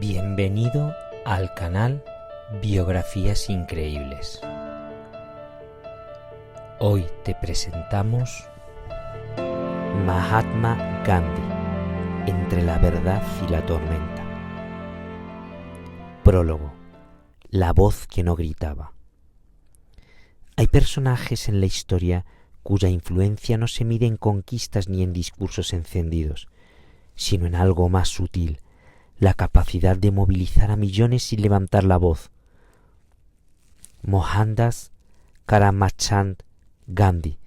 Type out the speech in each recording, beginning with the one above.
Bienvenido al canal Biografías Increíbles. Hoy te presentamos Mahatma Gandhi, entre la verdad y la tormenta. Prólogo. La voz que no gritaba. Hay personajes en la historia cuya influencia no se mide en conquistas ni en discursos encendidos, sino en algo más sutil, la capacidad de movilizar a millones sin levantar la voz. Mohandas Karamchand Gandhi,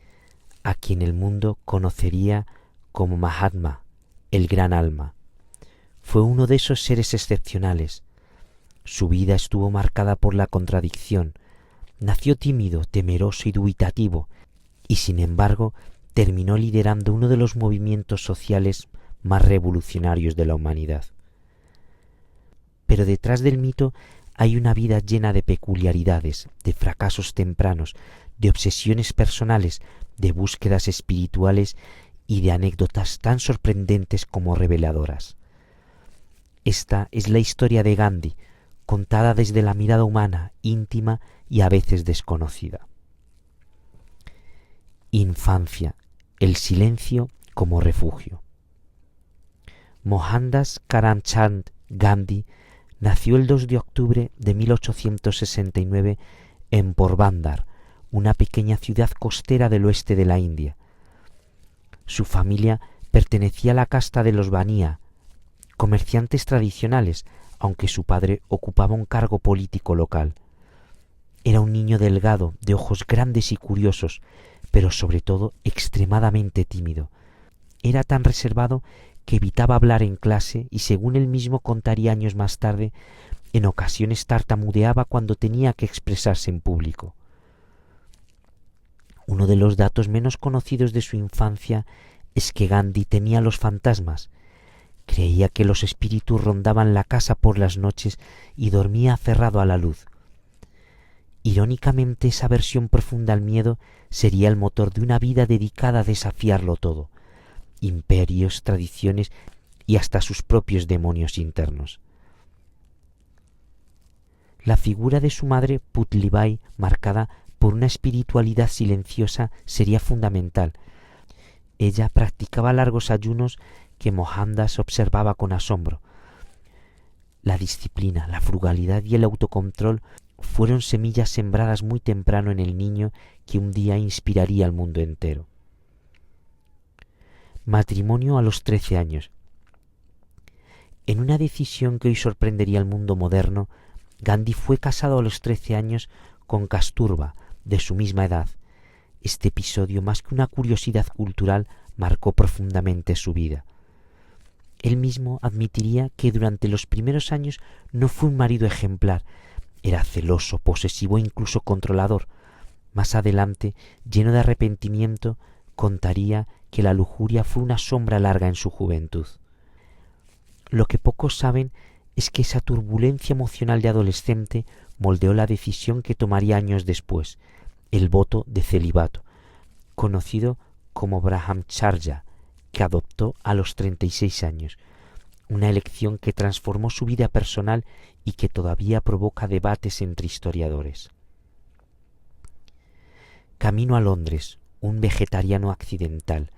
a quien el mundo conocería como Mahatma, el gran alma, fue uno de esos seres excepcionales. Su vida estuvo marcada por la contradicción. Nació tímido, temeroso y dubitativo, y sin embargo terminó liderando uno de los movimientos sociales más revolucionarios de la humanidad. Pero detrás del mito hay una vida llena de peculiaridades, de fracasos tempranos, de obsesiones personales, de búsquedas espirituales y de anécdotas tan sorprendentes como reveladoras. Esta es la historia de Gandhi, contada desde la mirada humana, íntima y a veces desconocida. Infancia, el silencio como refugio. Mohandas Karamchand Gandhi nació el 2 de octubre de 1869 en Porbandar, una pequeña ciudad costera del oeste de la India. Su familia pertenecía a la casta de los Bania, comerciantes tradicionales, aunque su padre ocupaba un cargo político local. Era un niño delgado, de ojos grandes y curiosos, pero sobre todo extremadamente tímido. Era tan reservado que evitaba hablar en clase y, según él mismo contaría años más tarde, en ocasiones tartamudeaba cuando tenía que expresarse en público. Uno de los datos menos conocidos de su infancia es que Gandhi temía a los fantasmas. Creía que los espíritus rondaban la casa por las noches y dormía aferrado a la luz. Irónicamente, esa aversión profunda al miedo sería el motor de una vida dedicada a desafiarlo todo: imperios, tradiciones y hasta sus propios demonios internos. La figura de su madre, Putlibai, marcada por una espiritualidad silenciosa, sería fundamental. Ella practicaba largos ayunos que Mohandas observaba con asombro. La disciplina, la frugalidad y el autocontrol fueron semillas sembradas muy temprano en el niño que un día inspiraría al mundo entero. Matrimonio a los 13 años. En una decisión que hoy sorprendería al mundo moderno, Gandhi fue casado a los 13 años con Kasturba, de su misma edad. Este episodio, más que una curiosidad cultural, marcó profundamente su vida. Él mismo admitiría que durante los primeros años no fue un marido ejemplar. Era celoso, posesivo e incluso controlador. Más adelante, lleno de arrepentimiento, contaría que la lujuria fue una sombra larga en su juventud. Lo que pocos saben es que esa turbulencia emocional de adolescente moldeó la decisión que tomaría años después, el voto de celibato, conocido como Brahmacharya, que adoptó a los 36 años, una elección que transformó su vida personal y que todavía provoca debates entre historiadores. Camino a Londres, un vegetariano accidental.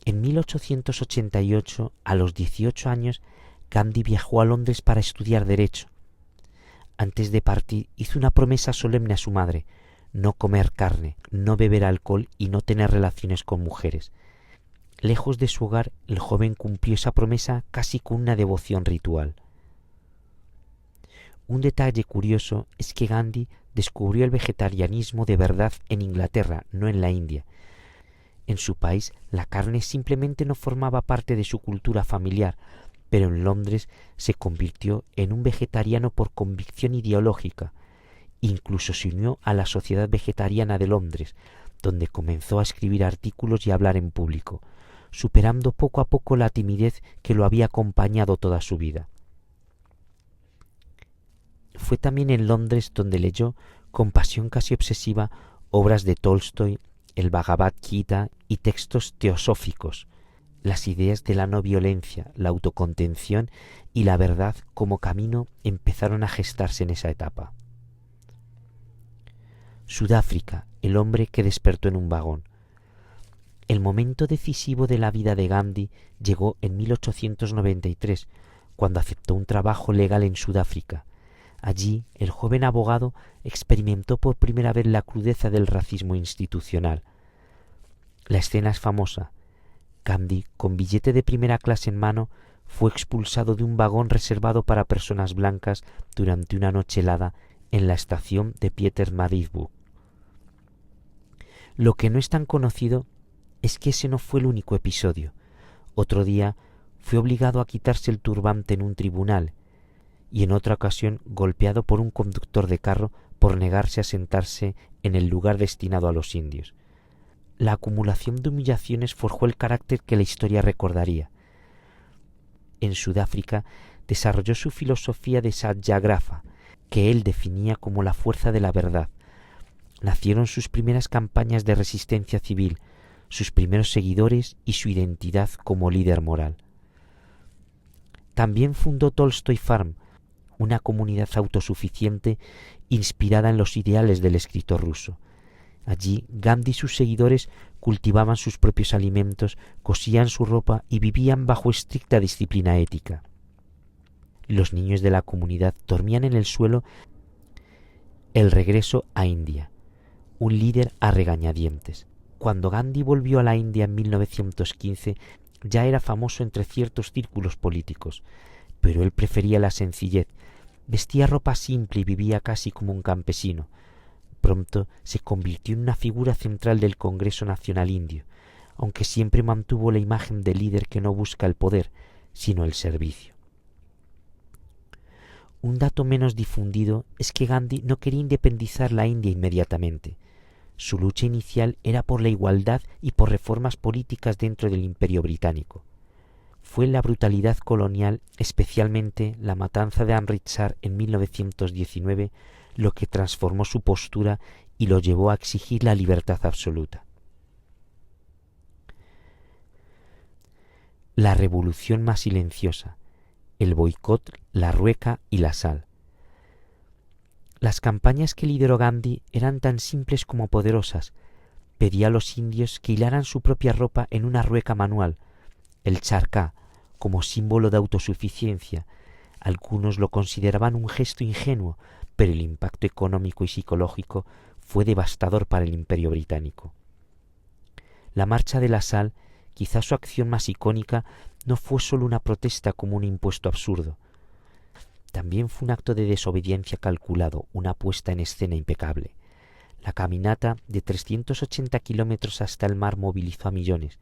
En 1888, a los 18 años, Gandhi viajó a Londres para estudiar Derecho. Antes de partir, hizo una promesa solemne a su madre: no comer carne, no beber alcohol y no tener relaciones con mujeres. Lejos de su hogar, el joven cumplió esa promesa casi con una devoción ritual. Un detalle curioso es que Gandhi descubrió el vegetarianismo de verdad en Inglaterra, no en la India. En su país, la carne simplemente no formaba parte de su cultura familiar, pero en Londres se convirtió en un vegetariano por convicción ideológica. Incluso se unió a la Sociedad Vegetariana de Londres, donde comenzó a escribir artículos y a hablar en público, superando poco a poco la timidez que lo había acompañado toda su vida. Fue también en Londres donde leyó, con pasión casi obsesiva, obras de Tolstoy, el Bhagavad Gita y textos teosóficos. Las ideas de la no violencia, la autocontención y la verdad como camino empezaron a gestarse en esa etapa. Sudáfrica, el hombre que despertó en un vagón. El momento decisivo de la vida de Gandhi llegó en 1893, cuando aceptó un trabajo legal en Sudáfrica. Allí, el joven abogado experimentó por primera vez la crudeza del racismo institucional. La escena es famosa. Gandhi, con billete de primera clase en mano, fue expulsado de un vagón reservado para personas blancas durante una noche helada en la estación de Pietermaritzburg. Lo que no es tan conocido es que ese no fue el único episodio. Otro día fue obligado a quitarse el turbante en un tribunal y en otra ocasión golpeado por un conductor de carro por negarse a sentarse en el lugar destinado a los indios. La acumulación de humillaciones forjó el carácter que la historia recordaría. En Sudáfrica desarrolló su filosofía de Satyagraha, que él definía como la fuerza de la verdad. Nacieron sus primeras campañas de resistencia civil, sus primeros seguidores y su identidad como líder moral. También fundó Tolstoy Farm, una comunidad autosuficiente inspirada en los ideales del escritor ruso. Allí Gandhi y sus seguidores cultivaban sus propios alimentos, cosían su ropa y vivían bajo estricta disciplina ética. Los niños de la comunidad dormían en el suelo. El regreso a India. Un líder a regañadientes. Cuando Gandhi volvió a la India en 1915, ya era famoso entre ciertos círculos políticos, pero él prefería la sencillez. Vestía ropa simple y vivía casi como un campesino. Pronto se convirtió en una figura central del Congreso Nacional Indio, aunque siempre mantuvo la imagen de líder que no busca el poder, sino el servicio. Un dato menos difundido es que Gandhi no quería independizar la India inmediatamente. Su lucha inicial era por la igualdad y por reformas políticas dentro del Imperio Británico. Fue la brutalidad colonial, especialmente la matanza de Amritsar en 1919, lo que transformó su postura y lo llevó a exigir la libertad absoluta. La revolución más silenciosa, el boicot, la rueca y la sal. Las campañas que lideró Gandhi eran tan simples como poderosas. Pedía a los indios que hilaran su propia ropa en una rueca manual, el charká, como símbolo de autosuficiencia. Algunos lo consideraban un gesto ingenuo, pero el impacto económico y psicológico fue devastador para el Imperio Británico. La Marcha de la Sal, quizá su acción más icónica, no fue solo una protesta como un impuesto absurdo. También fue un acto de desobediencia calculado, una puesta en escena impecable. La caminata de 380 kilómetros hasta el mar movilizó a millones.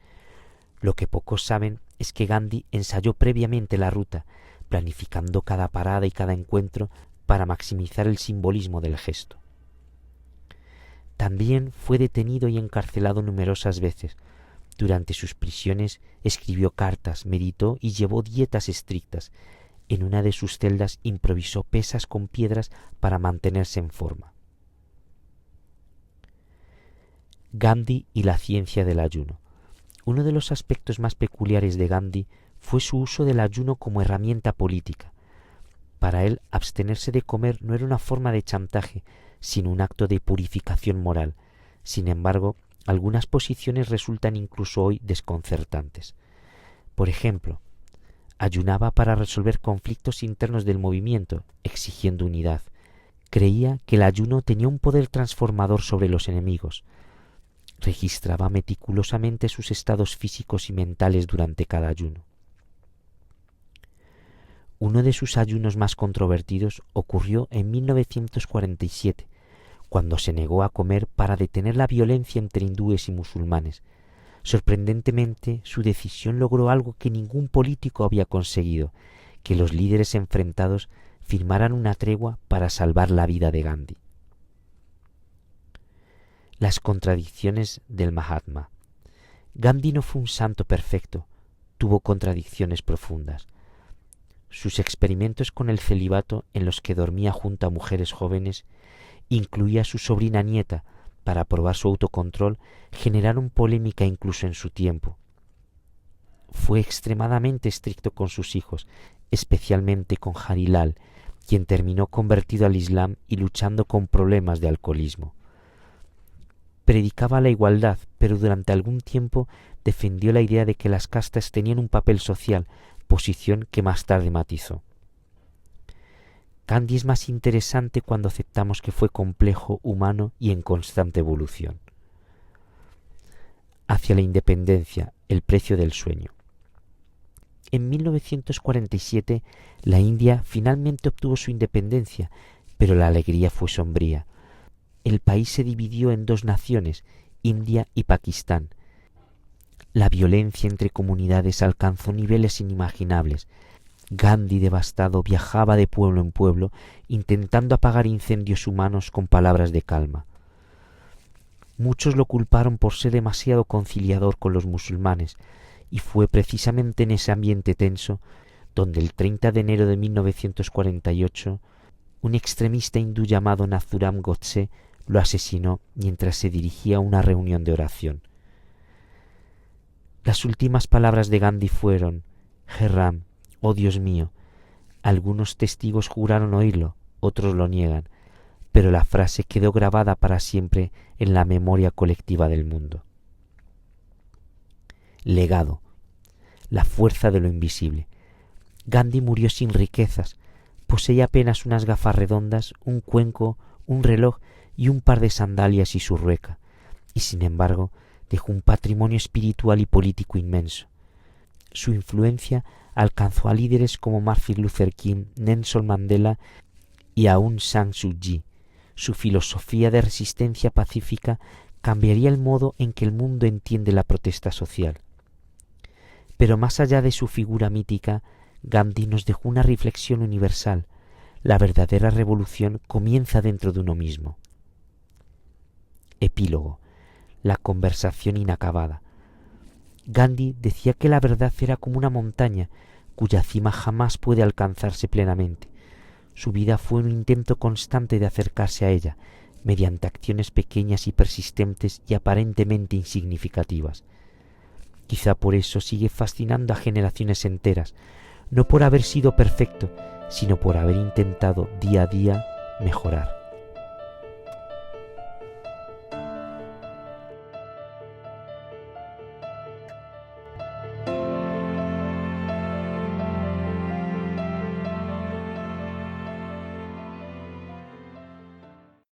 Lo que pocos saben es que Gandhi ensayó previamente la ruta, planificando cada parada y cada encuentro para maximizar el simbolismo del gesto. También fue detenido y encarcelado numerosas veces. Durante sus prisiones escribió cartas, meditó y llevó dietas estrictas. En una de sus celdas improvisó pesas con piedras para mantenerse en forma. Gandhi y la ciencia del ayuno. Uno de los aspectos más peculiares de Gandhi fue su uso del ayuno como herramienta política. Para él, abstenerse de comer no era una forma de chantaje, sino un acto de purificación moral. Sin embargo, algunas posiciones resultan incluso hoy desconcertantes. Por ejemplo, ayunaba para resolver conflictos internos del movimiento, exigiendo unidad. Creía que el ayuno tenía un poder transformador sobre los enemigos. Registraba meticulosamente sus estados físicos y mentales durante cada ayuno. Uno de sus ayunos más controvertidos ocurrió en 1947, cuando se negó a comer para detener la violencia entre hindúes y musulmanes. Sorprendentemente, su decisión logró algo que ningún político había conseguido, que los líderes enfrentados firmaran una tregua para salvar la vida de Gandhi. Las contradicciones del Mahatma. Gandhi no fue un santo perfecto, tuvo contradicciones profundas. Sus experimentos con el celibato, en los que dormía junto a mujeres jóvenes, incluía a su sobrina nieta para probar su autocontrol, generaron polémica incluso en su tiempo. fue extremadamente estricto con sus hijos, especialmente con Harilal, quien terminó convertido al Islam y luchando con problemas de alcoholismo. Predicaba la igualdad, pero durante algún tiempo defendió la idea de que las castas tenían un papel social, posición que más tarde matizó. Gandhi es más interesante cuando aceptamos que fue complejo, humano y en constante evolución. Hacia la independencia, el precio del sueño. En 1947, la India finalmente obtuvo su independencia, pero la alegría fue sombría. El país se dividió en dos naciones, India y Pakistán. La violencia entre comunidades alcanzó niveles inimaginables. Gandhi, devastado, viajaba de pueblo en pueblo, intentando apagar incendios humanos con palabras de calma. Muchos lo culparon por ser demasiado conciliador con los musulmanes, y fue precisamente en ese ambiente tenso donde el 30 de enero de 1948 un extremista hindú llamado Nathuram Godse lo asesinó mientras se dirigía a una reunión de oración. Las últimas palabras de Gandhi fueron: «He Ram, oh Dios mío». Algunos testigos juraron oírlo, otros lo niegan, pero la frase quedó grabada para siempre en la memoria colectiva del mundo. Legado. La fuerza de lo invisible. Gandhi murió sin riquezas. Poseía apenas unas gafas redondas, un cuenco, un reloj y un par de sandalias y su rueca. Y sin embargo, dejó un patrimonio espiritual y político inmenso. Su influencia alcanzó a líderes como Martin Luther King, Nelson Mandela y Aung San Suu Kyi. Su filosofía de resistencia pacífica cambiaría el modo en que el mundo entiende la protesta social. Pero más allá de su figura mítica, Gandhi nos dejó una reflexión universal. La verdadera revolución comienza dentro de uno mismo. Epílogo. La conversación inacabada. Gandhi decía que la verdad era como una montaña cuya cima jamás puede alcanzarse plenamente. Su vida fue un intento constante de acercarse a ella, mediante acciones pequeñas y persistentes y aparentemente insignificativas. Quizá por eso sigue fascinando a generaciones enteras, no por haber sido perfecto, sino por haber intentado día a día mejorar.